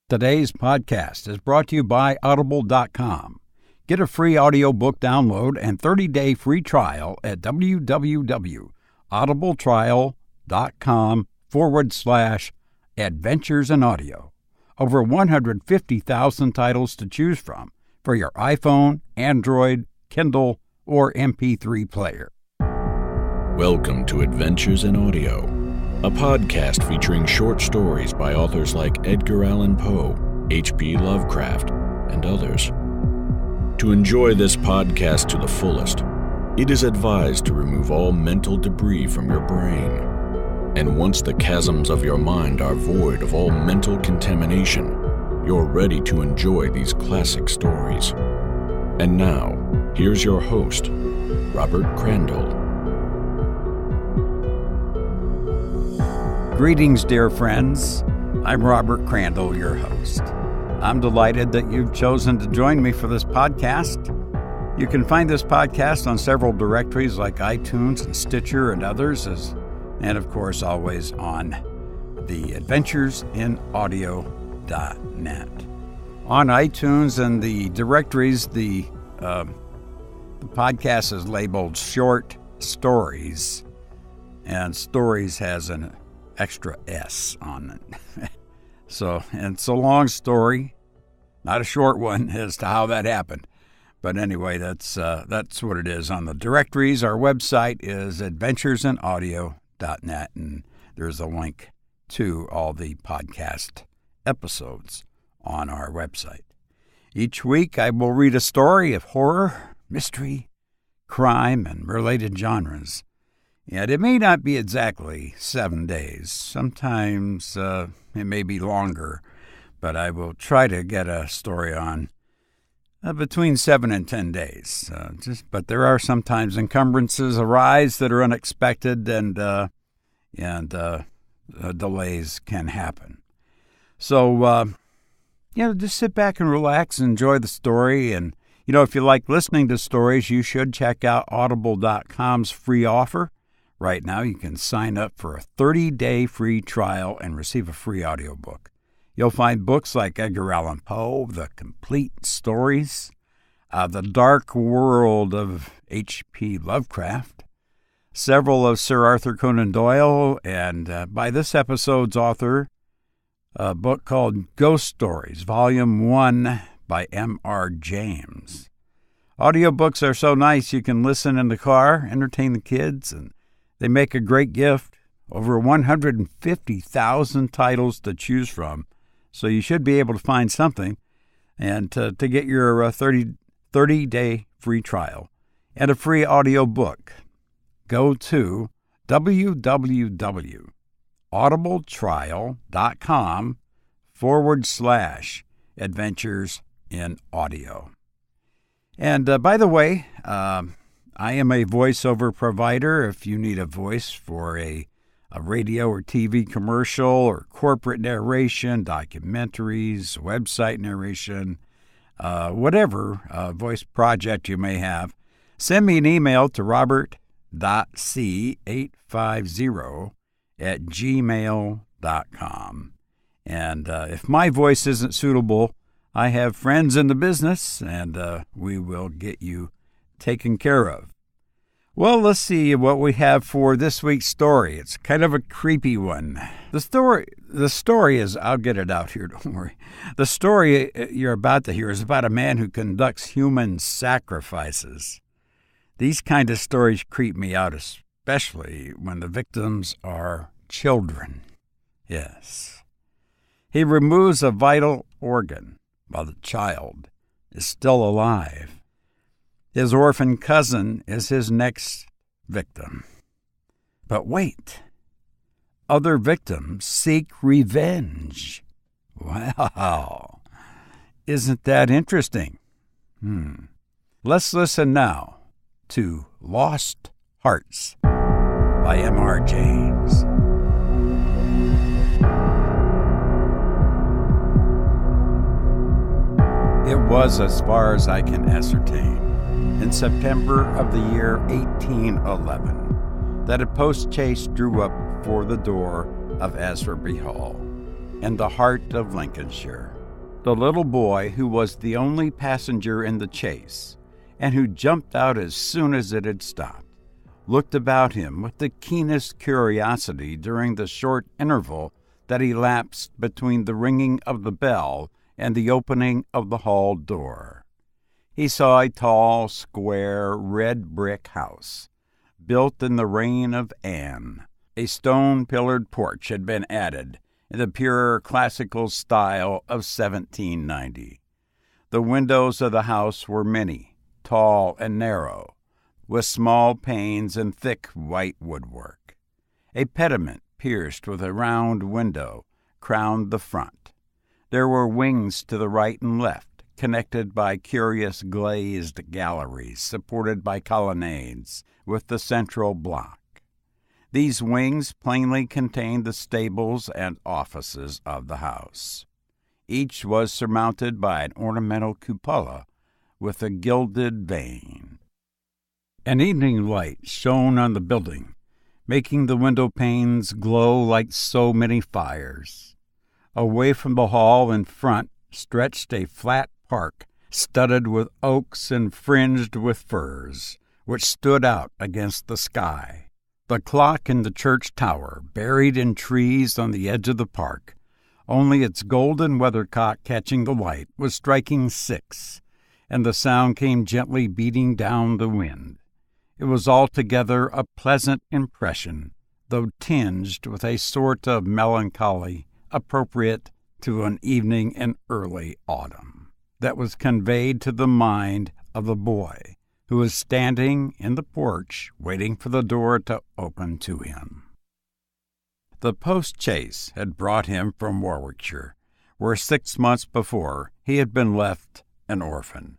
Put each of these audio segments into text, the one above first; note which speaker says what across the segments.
Speaker 1: Today's podcast is brought to you by Audible.com. Get a free audiobook download and 30-day free trial at www.audibletrial.com/adventures in audio. Over 150,000 titles to choose from for your iPhone, Android, Kindle, or MP3 player.
Speaker 2: Welcome to Adventures in Audio, a podcast featuring short stories by authors like Edgar Allan Poe, H.P. Lovecraft, and others. To enjoy this podcast to the fullest, it is advised to remove all mental debris from your brain. And once the chasms of your mind are void of all mental contamination, you're ready to enjoy these classic stories. And now, here's your host, Robert Crandall.
Speaker 1: Greetings, dear friends. I'm Robert Crandall, your host. I'm delighted that you've chosen to join me for this podcast. You can find this podcast on several directories like iTunes and Stitcher and others, and of course always on the adventuresinaudio.net. On iTunes and the directories, the podcast is labeled Short Stories, and Stories has an extra S on it. So it's a long story, not a short one, as to how that happened. But anyway, that's what it is on the directories. Our website is adventuresinaudio.net, and there's a link to all the podcast episodes on our website. Each week, I will read a story of horror, mystery, crime, and related genres. And it may not be exactly 7 days. Sometimes it may be longer, but I will try to get a story on between 7 and 10 days. But there are sometimes encumbrances arise that are unexpected, and delays can happen. So, just sit back and relax and enjoy the story. And, if you like listening to stories, you should check out Audible.com's free offer. Right now, you can sign up for a 30-day free trial and receive a free audiobook. You'll find books like Edgar Allan Poe, The Complete Stories, The Dark World of H.P. Lovecraft, several of Sir Arthur Conan Doyle, and by this episode's author, a book called Ghost Stories, Volume 1 by M.R. James. Audiobooks are so nice you can listen in the car, entertain the kids, and they make a great gift. Over 150,000 titles to choose from, so you should be able to find something. And to get your 30-day free trial and a free audiobook, go to www.audibletrial.com/adventures in audio. And by the way, I am a voiceover provider. If you need a voice for a radio or TV commercial or corporate narration, documentaries, website narration, whatever voice project you may have, send me an email to robert.c850@gmail.com. And if my voice isn't suitable, I have friends in the business, and we will get you taken care of. Well, let's see what we have for this week's story. It's kind of a creepy one. The story is, I'll get it out here, don't worry. The story you're about to hear is about a man who conducts human sacrifices. These kind of stories creep me out, especially when the victims are children. Yes. He removes a vital organ while the child is still alive. His orphan cousin is his next victim. But wait, other victims seek revenge. Wow, isn't that interesting? Let's listen now to Lost Hearts by M.R. James. It was, as far as I can ascertain, in September of the year 1811 that a postchaise drew up before the door of Aswarby Hall. in the heart of Lincolnshire. The little boy who was the only passenger in the chase, and who jumped out as soon as it had stopped, looked about him with the keenest curiosity during the short interval that elapsed between the ringing of the bell and the opening of the hall door. He saw a tall, square, red-brick house, built in the reign of Anne. A stone-pillared porch had been added in the pure classical style of 1790. The windows of the house were many, tall and narrow, with small panes and thick white woodwork. A pediment pierced with a round window crowned the front. There were wings to the right and left, connected by curious glazed galleries supported by colonnades with the central block. These wings plainly contained the stables and offices of the house. Each was surmounted by an ornamental cupola with a gilded vane. An evening light shone on the building, making the window panes glow like so many fires. Away from the hall in front stretched a flat park studded with oaks and fringed with firs, which stood out against the sky. The clock in the church tower, buried in trees on the edge of the park, only its golden weathercock catching the light, was striking 6, and the sound came gently beating down the wind. It was altogether a pleasant impression, though tinged with a sort of melancholy appropriate to an evening in early autumn, that was conveyed to the mind of the boy, who was standing in the porch waiting for the door to open to him. The post-chaise had brought him from Warwickshire, where 6 months before he had been left an orphan.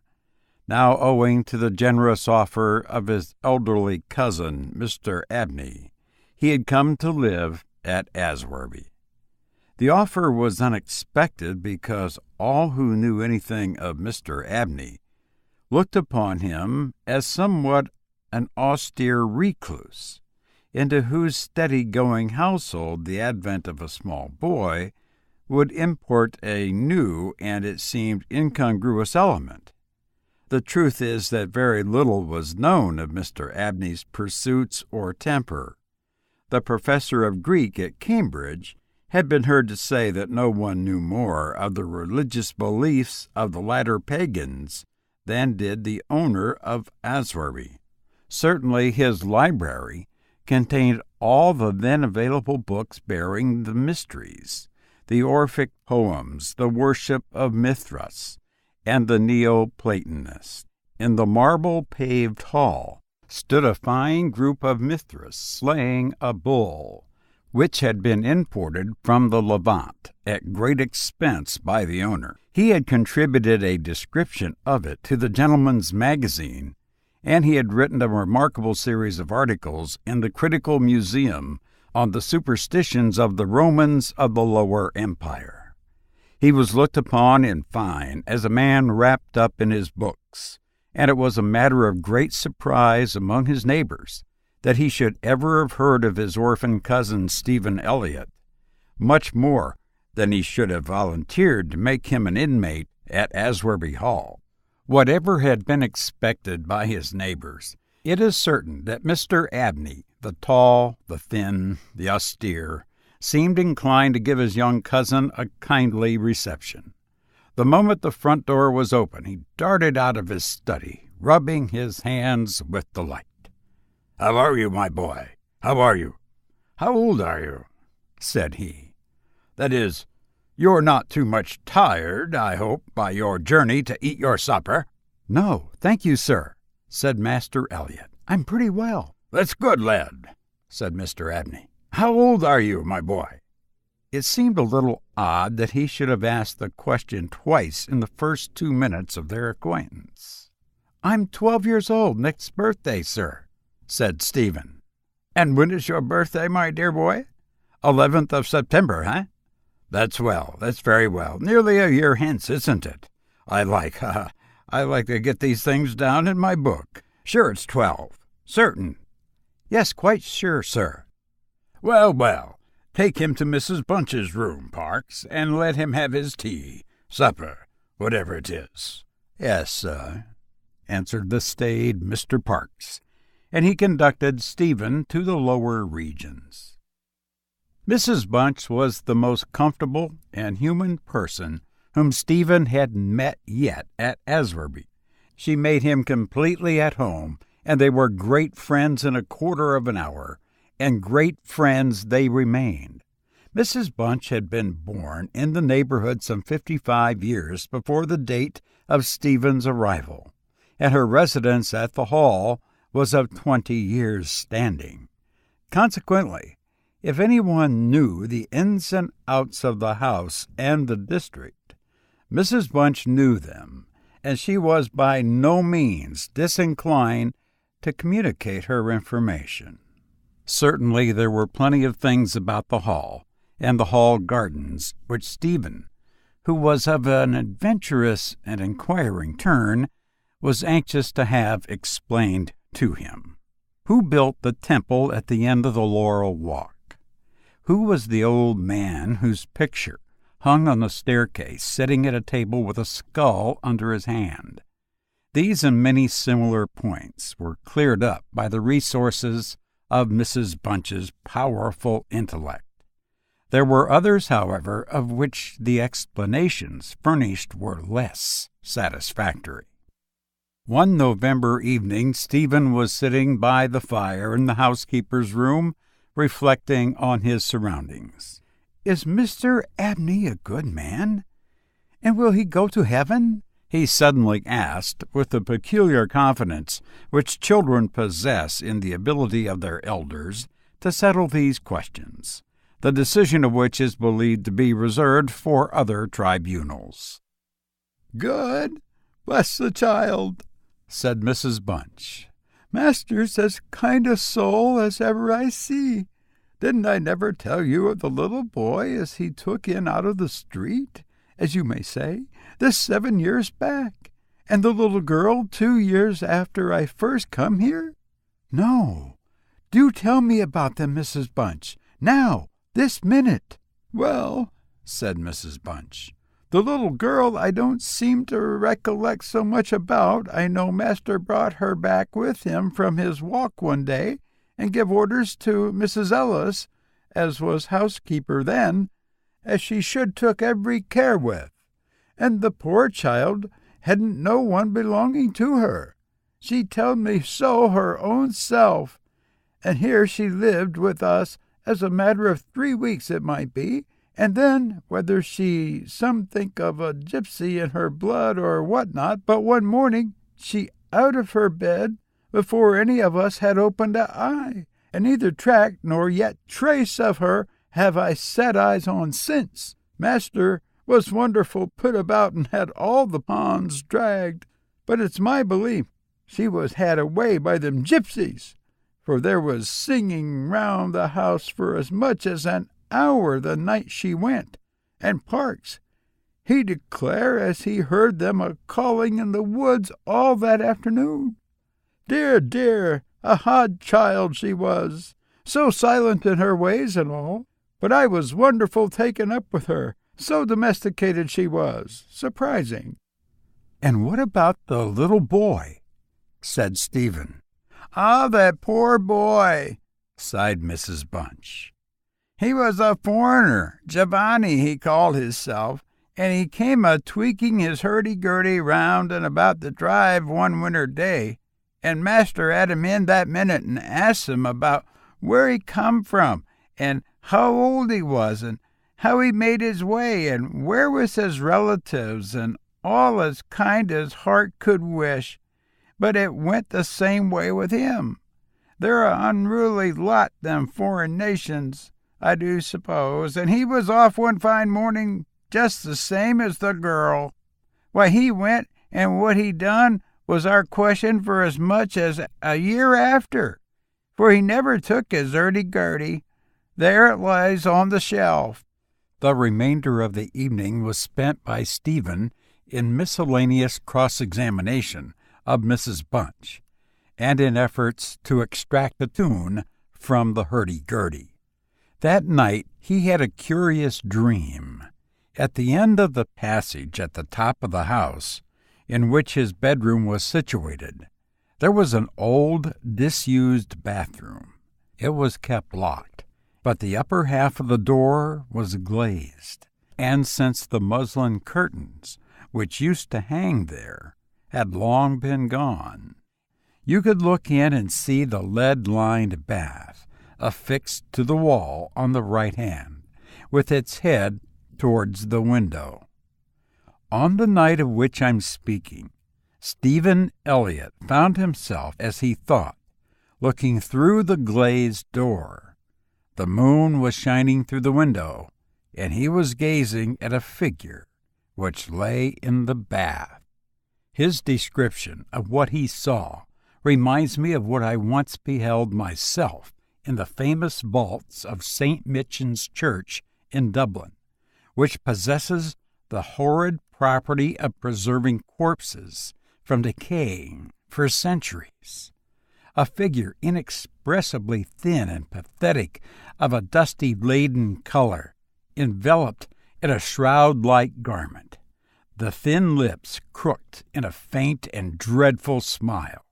Speaker 1: Now, owing to the generous offer of his elderly cousin, Mr. Abney, he had come to live at Aswarby. The offer was unexpected because all who knew anything of Mr. Abney looked upon him as somewhat an austere recluse, into whose steady-going household the advent of a small boy would import a new and, it seemed, incongruous element. The truth is that very little was known of Mr. Abney's pursuits or temper. The professor of Greek at Cambridge had been heard to say that no one knew more of the religious beliefs of the latter pagans than did the owner of Aswarby. Certainly his library contained all the then available books bearing the mysteries, the Orphic poems, the worship of Mithras, and the Neoplatonists. In the marble-paved hall stood a fine group of Mithras slaying a bull, which had been imported from the Levant at great expense by the owner. He had contributed a description of it to the Gentleman's Magazine, and he had written a remarkable series of articles in the Critical Museum on the superstitions of the Romans of the Lower Empire. He was looked upon, in fine, as a man wrapped up in his books, and it was a matter of great surprise among his neighbors that he should ever have heard of his orphan cousin Stephen Elliott, much more than he should have volunteered to make him an inmate at Aswarby Hall. Whatever had been expected by his neighbors, it is certain that Mr. Abney, the tall, the thin, the austere, seemed inclined to give his young cousin a kindly reception. The moment the front door was open, he darted out of his study, rubbing his hands with delight. "How are you, my boy? How are you? How old are you?" said he. "That is, you're not too much tired, I hope, by your journey to eat your supper?" "No, thank you, sir," said Master Elliot. "I'm pretty well." "That's good, lad," said Mr. Abney. "How old are you, my boy?" It seemed a little odd that he should have asked the question twice in the first 2 minutes of their acquaintance. "I'm 12 years old next birthday, sir," said Stephen. "And when is your birthday, my dear boy? 11th of September, eh? That's well, that's very well. Nearly a year hence, isn't it? I like to get these things down in my book. Sure it's 12. Certain." "Yes, quite sure, sir." Well, Take him to Mrs. Bunch's room, Parks, and let him have his tea, supper, whatever it is." "Yes, sir," answered the staid Mr. Parks, and he conducted Stephen to the lower regions. Mrs. Bunch was the most comfortable and human person whom Stephen had met yet at Aswarby. She made him completely at home, and they were great friends in a quarter of an hour, and great friends they remained. Mrs. Bunch had been born in the neighborhood some 55 years before the date of Stephen's arrival, and her residence at the Hall was of 20 years' standing. Consequently, if anyone knew the ins and outs of the house and the district, Mrs. Bunch knew them, and she was by no means disinclined to communicate her information. Certainly there were plenty of things about the Hall and the Hall gardens which Stephen, who was of an adventurous and inquiring turn, was anxious to have explained to him. Who built the temple at the end of the Laurel Walk? Who was the old man whose picture hung on the staircase, sitting at a table with a skull under his hand? These and many similar points were cleared up by the resources of Mrs. Bunch's powerful intellect. There were others, however, of which the explanations furnished were less satisfactory. One November evening, Stephen was sitting by the fire in the housekeeper's room, reflecting on his surroundings. "Is Mr. Abney a good man? And will he go to heaven?" he suddenly asked, with the peculiar confidence which children possess in the ability of their elders to settle these questions, the decision of which is believed to be reserved for other tribunals. "Good, bless the child," said Mrs. Bunch. "Master's as kind a soul as ever I see. Didn't I never tell you of the little boy as he took in out of the street, as you may say, this 7 years back, and the little girl 2 years after I first come here?" "No. Do tell me about them, Mrs. Bunch. Now, this minute." "Well," said Mrs. Bunch, "the little girl I don't seem to recollect so much about. I know Master brought her back with him from his walk one day, and give orders to Mrs. Ellis, as was housekeeper then, as she should took every care with. And the poor child hadn't no one belonging to her. She telled me so her own self. And here she lived with us as a matter of 3 weeks it might be, and then, whether she some think of a gypsy in her blood or what not, but one morning she out of her bed before any of us had opened a eye, and neither track nor yet trace of her have I set eyes on since. Master was wonderful put about and had all the ponds dragged, but it's my belief she was had away by them gypsies, for there was singing round the house for as much as an hour the night she went, and Parks, he declare as he heard them a-calling in the woods all that afternoon. Dear, dear, a odd child she was, so silent in her ways and all, but I was wonderful taken up with her, so domesticated she was, surprising." "And what about the little boy?" said Stephen. "Ah, that poor boy," sighed Mrs. Bunch. "He was a foreigner, Giovanni he called hisself, and he came a-tweaking his hurdy-gurdy round and about the drive one winter day, and Master had him in that minute and asked him about where he come from, and how old he was, and how he made his way, and where was his relatives, and all as kind as heart could wish. But it went the same way with him. They're a unruly lot, them foreign nations, I do suppose, and he was off one fine morning just the same as the girl. Why, he went, and what he done was our question for as much as a year after, for he never took his hurdy-gurdy. There it lies on the shelf." The remainder of the evening was spent by Stephen in miscellaneous cross-examination of Mrs. Bunch, and in efforts to extract a tune from the hurdy-gurdy. That night he had a curious dream. At the end of the passage at the top of the house, in which his bedroom was situated, there was an old, disused bathroom. It was kept locked, but the upper half of the door was glazed, and since the muslin curtains, which used to hang there, had long been gone, you could look in and see the lead-lined bath affixed to the wall on the right hand, with its head towards the window. On the night of which I'm speaking, Stephen Elliott found himself, as he thought, looking through the glazed door. The moon was shining through the window, and he was gazing at a figure which lay in the bath. His description of what he saw reminds me of what I once beheld myself in the famous vaults of St. Michan's Church in Dublin, which possesses the horrid property of preserving corpses from decaying for centuries. A figure inexpressibly thin and pathetic, of a dusty leaden color, enveloped in a shroud-like garment, the thin lips crooked in a faint and dreadful smile,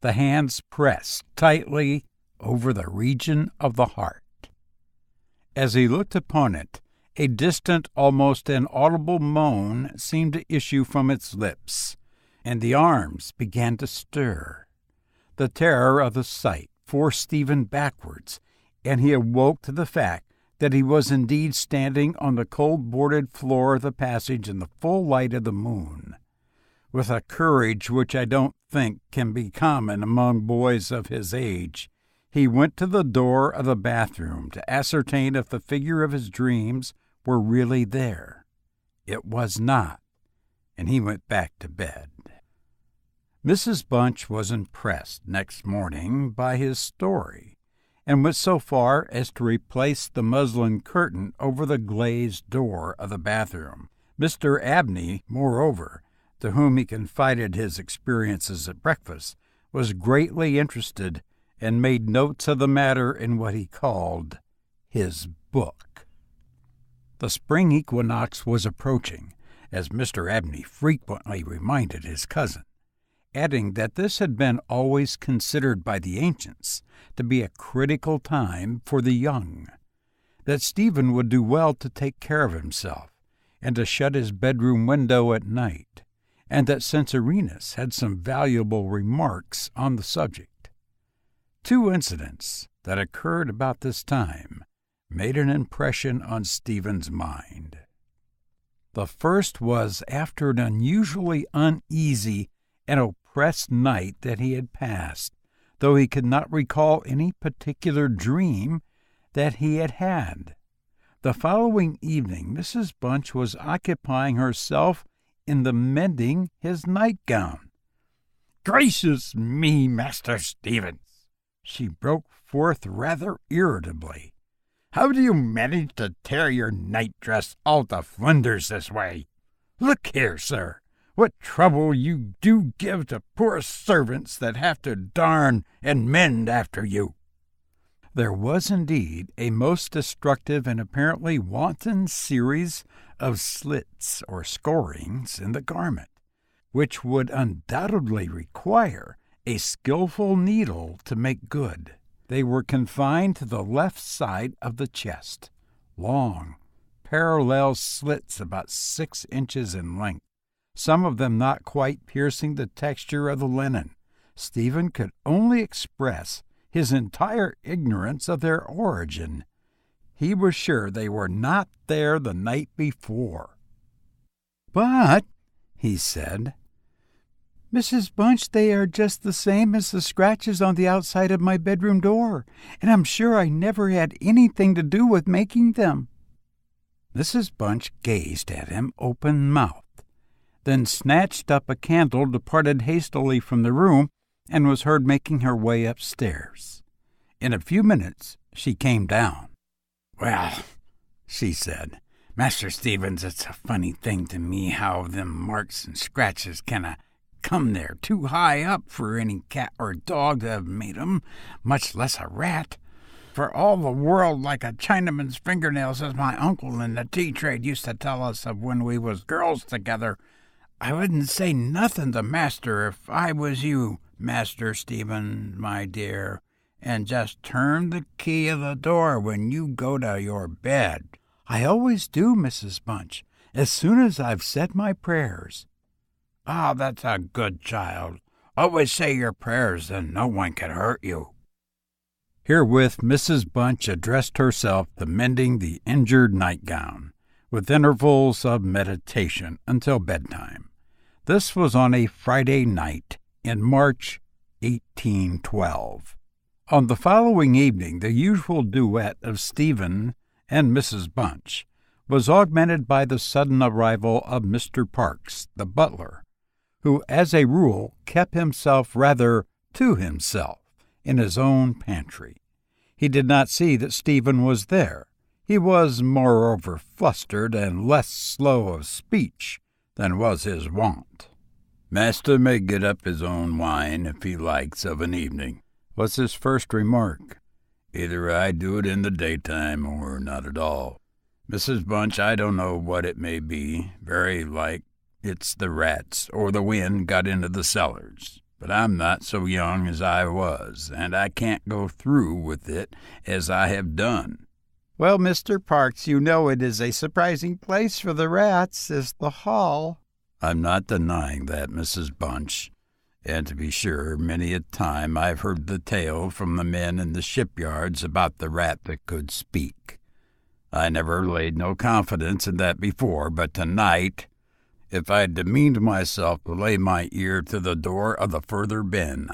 Speaker 1: the hands pressed tightly over the region of the heart. As he looked upon it, a distant, almost inaudible moan seemed to issue from its lips, and the arms began to stir. The terror of the sight forced Stephen backwards, and he awoke to the fact that he was indeed standing on the cold boarded floor of the passage in the full light of the moon. With a courage which I don't think can be common among boys of his age, he went to the door of the bathroom to ascertain if the figure of his dreams were really there. It was not, and he went back to bed. Mrs. Bunch was impressed next morning by his story, and went so far as to replace the muslin curtain over the glazed door of the bathroom. Mr. Abney, moreover, to whom he confided his experiences at breakfast, was greatly interested and made notes of the matter in what he called his book. The spring equinox was approaching, as Mr. Abney frequently reminded his cousin, adding that this had been always considered by the ancients to be a critical time for the young, that Stephen would do well to take care of himself and to shut his bedroom window at night, and that Censorinus had some valuable remarks on the subject. Two incidents that occurred about this time made an impression on Stephen's mind. The first was after an unusually uneasy and oppressed night that he had passed, though he could not recall any particular dream that he had had. The following evening Mrs. Bunch was occupying herself in the mending his nightgown. "Gracious me, Master Stevens," she broke forth rather irritably, "how do you manage to tear your night-dress all to flinders this way? Look here, sir, what trouble you do give to poor servants that have to darn and mend after you." There was indeed a most destructive and apparently wanton series of slits or scorings in the garment, which would undoubtedly require a skillful needle to make good. They were confined to the left side of the chest, long, parallel slits about 6 inches in length, some of them not quite piercing the texture of the linen. Stephen could only express his entire ignorance of their origin. He was sure they were not there the night before. "But," he said, "Mrs. Bunch, they are just the same as the scratches on the outside of my bedroom door, and I'm sure I never had anything to do with making them." Mrs. Bunch gazed at him open-mouthed, then snatched up a candle, departed hastily from the room, and was heard making her way upstairs. In a few minutes she came down. "Well," she said, "Master Stevens, it's a funny thing to me how them marks and scratches can come there too high up for any cat or dog to have made 'em, much less a rat. for all the world like a Chinaman's fingernails, as my uncle in the tea trade used to tell us of when we was girls together. I wouldn't say nothing to Master if I was you, Master Stephen, my dear, and just turn the key of the door when you go to your bed. I always do, Mrs. Bunch, as soon as I've said my prayers. Ah, that's a good child. Always say your prayers, and no one can hurt you. Herewith Mrs. Bunch addressed herself to mending the injured nightgown, with intervals of meditation until bedtime. This was on a Friday night in March 1812. On the following evening, the usual duet of Stephen and Mrs. Bunch was augmented by the sudden arrival of Mr. Parks, the butler, who, as a rule, kept himself rather to himself in his own pantry. He did not see that Stephen was there. He was, moreover, flustered and less slow of speech than was his wont. "Master may get up his own wine, if he likes, of an evening," was his first remark. "Either I do it in the daytime or not at all. Mrs. Bunch, I don't know what it may be. Very like it's the rats or the wind got into the cellars. But I'm not so young as I was, and I can't go through with it as I have done." "Well, Mr. Parks, you know it is a surprising place for the rats, is the hall." "I'm not denying that, Mrs. Bunch. And to be sure, many a time I've heard the tale from the men in the shipyards about the rat that could speak. I never laid no confidence in that before, but tonight, if I'd demeaned myself to lay my ear to the door of the further bin,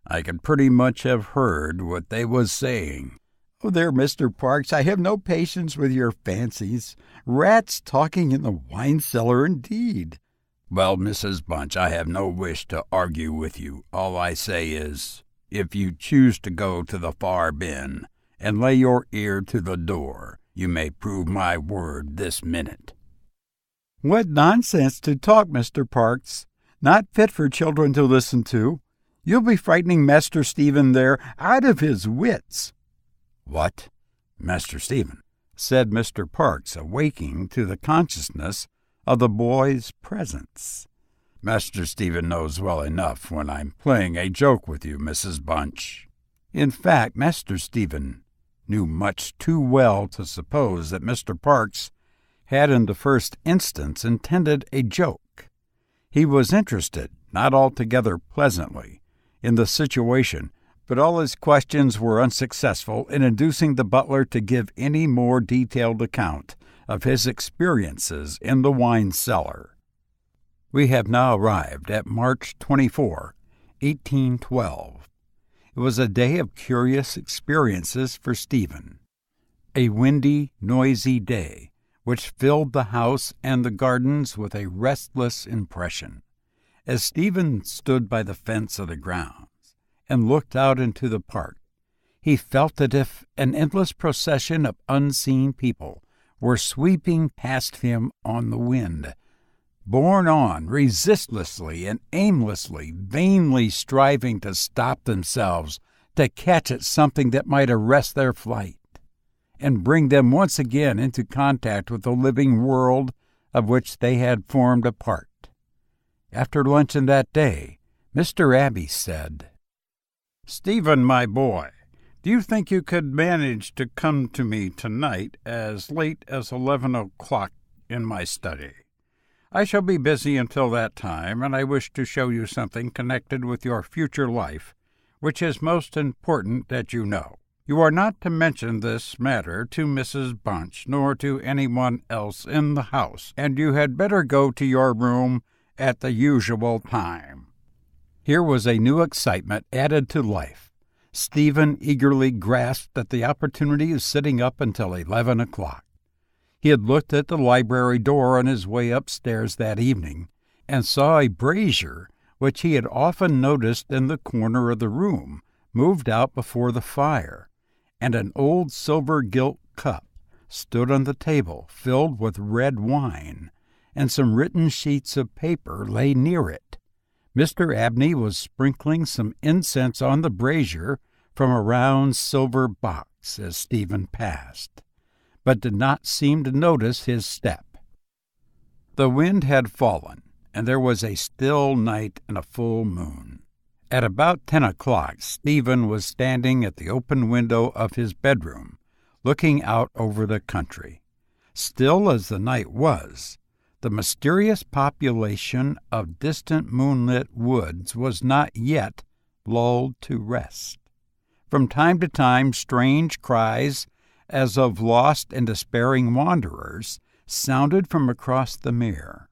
Speaker 1: I could pretty much have heard what they was saying." "Oh, there, Mr. Parks, I have no patience with your fancies. Rats talking in the wine cellar, indeed." "Well, Mrs. Bunch, I have no wish to argue with you. All I say is, if you choose to go to the far bin and lay your ear to the door, you may prove my word this minute." "What nonsense to talk, Mr. Parks. Not fit for children to listen to. You'll be frightening Master Stephen there out of his wits." "What, Master Stephen?" said Mr. Parks, awaking to the consciousness of the boy's presence. "Master Stephen knows well enough when I'm playing a joke with you, Mrs. Bunch." In fact, Master Stephen knew much too well to suppose that Mr. Parks had in the first instance intended a joke. He was interested, not altogether pleasantly, in the situation, but all his questions were unsuccessful in inducing the butler to give any more detailed account of his experiences in the wine cellar. We have now arrived at March 24, 1812. It was a day of curious experiences for Stephen. A windy, noisy day, which filled the house and the gardens with a restless impression. As Stephen stood by the fence of the grounds and looked out into the park, he felt as if an endless procession of unseen people were sweeping past him on the wind, borne on resistlessly and aimlessly, vainly striving to stop themselves, to catch at something that might arrest their flight and bring them once again into contact with the living world of which they had formed a part. After luncheon that day, Mr. Abbey said, "Stephen, my boy, do you think you could manage to come to me tonight as late as 11 o'clock in my study? I shall be busy until that time, and I wish to show you something connected with your future life, which is most important that you know. You are not to mention this matter to Mrs. Bunch, nor to anyone else in the house, and you had better go to your room at the usual time." Here was a new excitement added to life. Stephen eagerly grasped at the opportunity of sitting up until 11 o'clock. He had looked at the library door on his way upstairs that evening, and saw a brazier, which he had often noticed in the corner of the room, moved out before the fire, and an old silver-gilt cup stood on the table, filled with red wine, and some written sheets of paper lay near it. Mr. Abney was sprinkling some incense on the brazier from a round silver box, legs as Stephen passed, but did not seem to notice his step. The wind had fallen, and there was a still night and a full moon. At about 10 o'clock, Stephen was standing at the open window of his bedroom, looking out over the country. Still as the night was, the mysterious population of distant moonlit woods was not yet lulled to rest. From time to time, strange cries, as of lost and despairing wanderers, sounded from across the mere.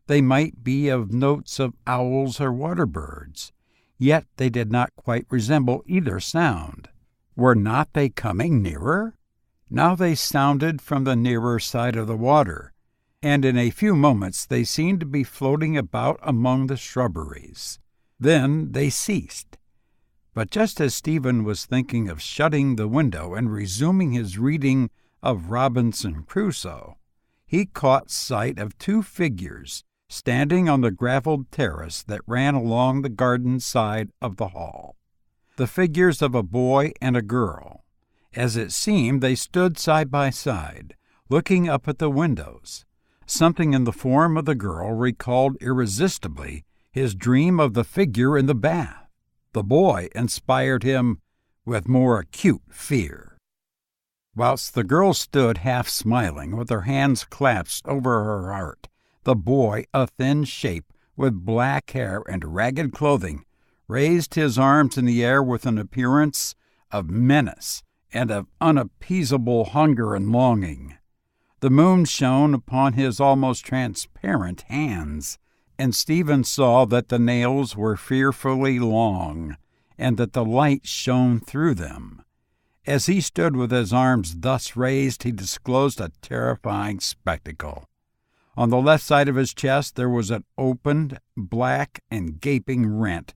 Speaker 1: They might be of notes of owls or water birds, yet they did not quite resemble either sound. Were not they coming nearer? Now they sounded from the nearer side of the water, and in a few moments they seemed to be floating about among the shrubberies. Then they ceased. But just as Stephen was thinking of shutting the window and resuming his reading of Robinson Crusoe, he caught sight of two figures standing on the gravelled terrace that ran along the garden side of the hall. The figures of a boy and a girl. As it seemed, they stood side by side, looking up at the windows. Something in the form of the girl recalled irresistibly his dream of the figure in the bath. The boy inspired him with more acute fear. Whilst the girl stood half smiling, with her hands clasped over her heart, the boy, a thin shape with black hair and ragged clothing, raised his arms in the air with an appearance of menace and of unappeasable hunger and longing. The moon shone upon his almost transparent hands, and Stephen saw that the nails were fearfully long, and that the light shone through them. As he stood with his arms thus raised, he disclosed a terrifying spectacle. On the left side of his chest there was an opened, black, and gaping rent,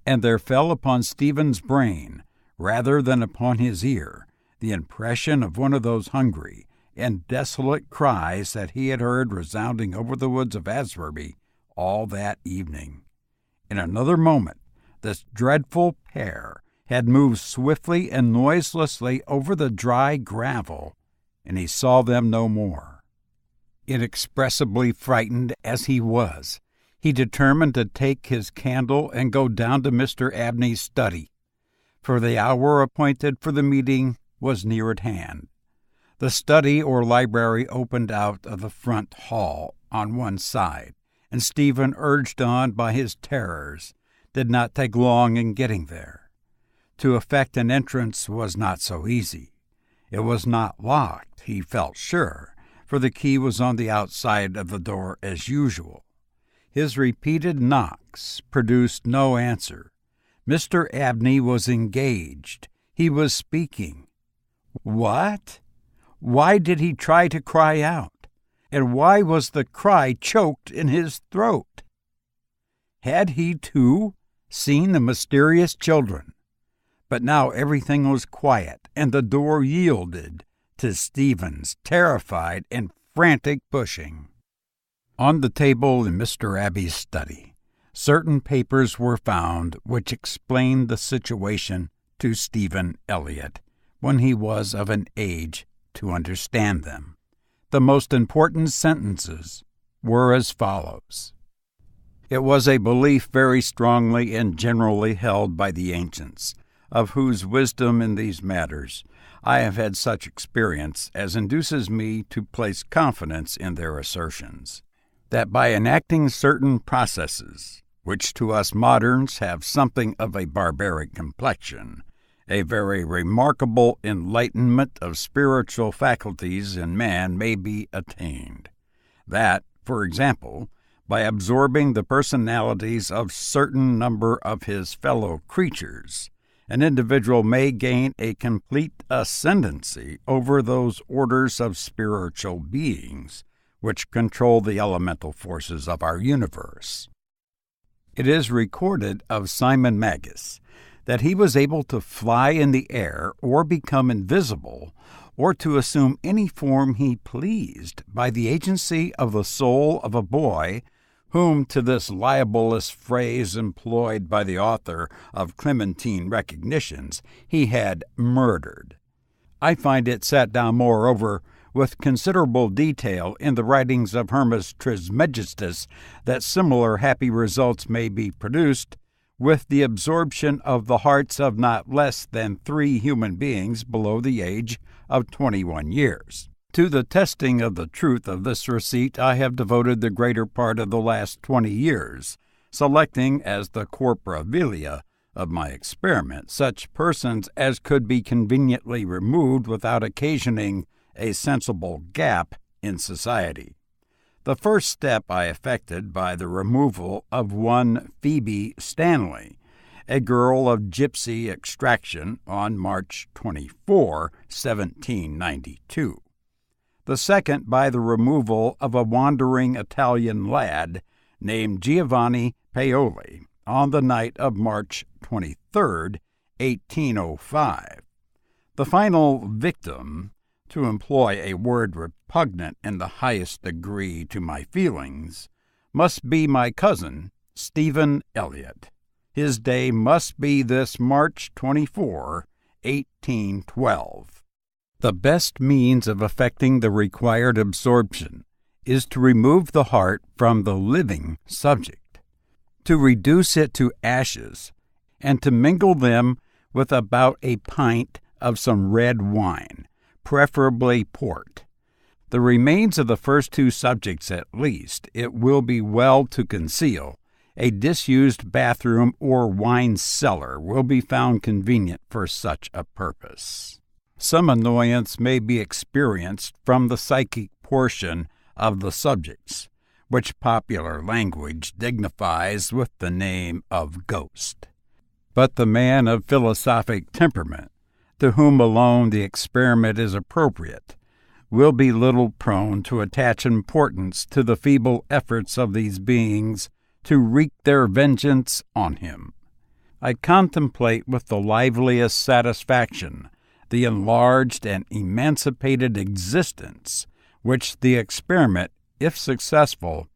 Speaker 1: and there fell upon Stephen's brain, rather than upon his ear, the impression of one of those hungry and desolate cries that he had heard resounding over the woods of Asbury all that evening. In another moment, this dreadful pair had moved swiftly and noiselessly over the dry gravel, and he saw them no more. Inexpressibly frightened as he was, he determined to take his candle and go down to Mr. Abney's study, for the hour appointed for the meeting was near at hand. The study or library opened out of the front hall on one side, and Stephen, urged on by his terrors, did not take long in getting there. To effect an entrance was not so easy. It was not locked, he felt sure, for the key was on the outside of the door as usual. His repeated knocks produced no answer. Mr. Abney was engaged. He was speaking. What? Why did he try to cry out? And why was the cry choked in his throat? Had he, too, seen the mysterious children? But now everything was quiet, and the door yielded to Stephen's terrified and frantic pushing. On the table in Mr. Abbey's study, certain papers were found which explained the situation to Stephen Elliott when he was of an age to understand them. The most important sentences were as follows. It was a belief very strongly and generally held by the ancients, of whose wisdom in these matters I have had such experience as induces me to place confidence in their assertions, that by enacting certain processes, which to us moderns have something of a barbaric complexion, a very remarkable enlightenment of spiritual faculties in man may be attained. That, for example, by absorbing the personalities of certain number of his fellow creatures, an individual may gain a complete ascendancy over those orders of spiritual beings which control the elemental forces of our universe. It is recorded of Simon Magus that he was able to fly in the air or become invisible or to assume any form he pleased by the agency of the soul of a boy whom, to this libelous phrase employed by the author of Clementine Recognitions, he had murdered. I find it set down, moreover, with considerable detail in the writings of Hermes Trismegistus that similar happy results may be produced with the absorption of the hearts of not less than 3 human beings below the age of 21 years. To the testing of the truth of this receipt I have devoted the greater part of the last 20 years, selecting as the corpora vilia of my experiment such persons as could be conveniently removed without occasioning a sensible gap in society. The first step I effected by the removal of one Phoebe Stanley, a girl of gypsy extraction, on March 24, 1792. The second by the removal of a wandering Italian lad named Giovanni Paoli on the night of March 23, 1805. The final victim, to employ a word repugnant in the highest degree to my feelings, must be my cousin, Stephen Elliott. His day must be this March 24, 1812. The best means of effecting the required absorption is to remove the heart from the living subject, to reduce it to ashes, and to mingle them with about a pint of some red wine, preferably port. The remains of the first 2 subjects at least it will be well to conceal. A disused bathroom or wine cellar will be found convenient for such a purpose. Some annoyance may be experienced from the psychic portion of the subjects, which popular language dignifies with the name of ghost. But the man of philosophic temperament, to whom alone the experiment is appropriate, will be little prone to attach importance to the feeble efforts of these beings to wreak their vengeance on him. I contemplate with the liveliest satisfaction the enlarged and emancipated existence which the experiment, if successful,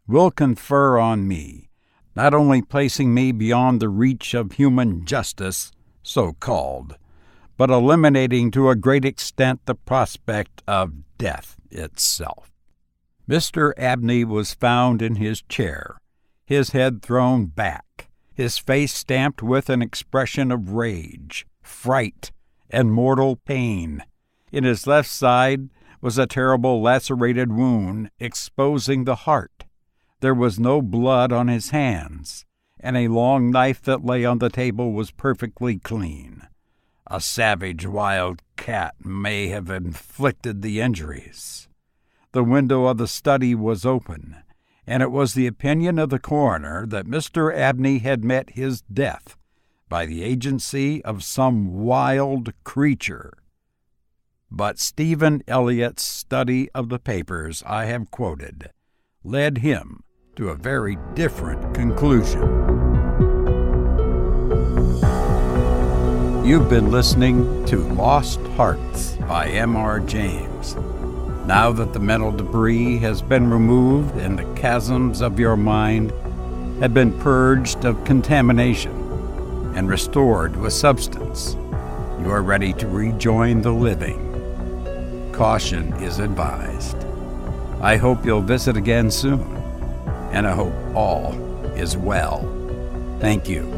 Speaker 1: will confer on me, not only placing me beyond the reach of human justice, so-called, but eliminating to a great extent the prospect of death itself. Mr. Abney was found in his chair, his head thrown back, his face stamped with an expression of rage, fright, and mortal pain. In his left side was a terrible lacerated wound exposing the heart. There was no blood on his hands, and a long knife that lay on the table was perfectly clean. A savage wild cat may have inflicted the injuries. The window of the study was open, and it was the opinion of the coroner that Mr. Abney had met his death by the agency of some wild creature. But Stephen Elliott's study of the papers I have quoted led him to a very different conclusion. You've been listening to Lost Hearts by M.R. James. Now that the mental debris has been removed and the chasms of your mind have been purged of contamination and restored with substance, you are ready to rejoin the living. Caution is advised. I hope you'll visit again soon, and I hope all is well. Thank you.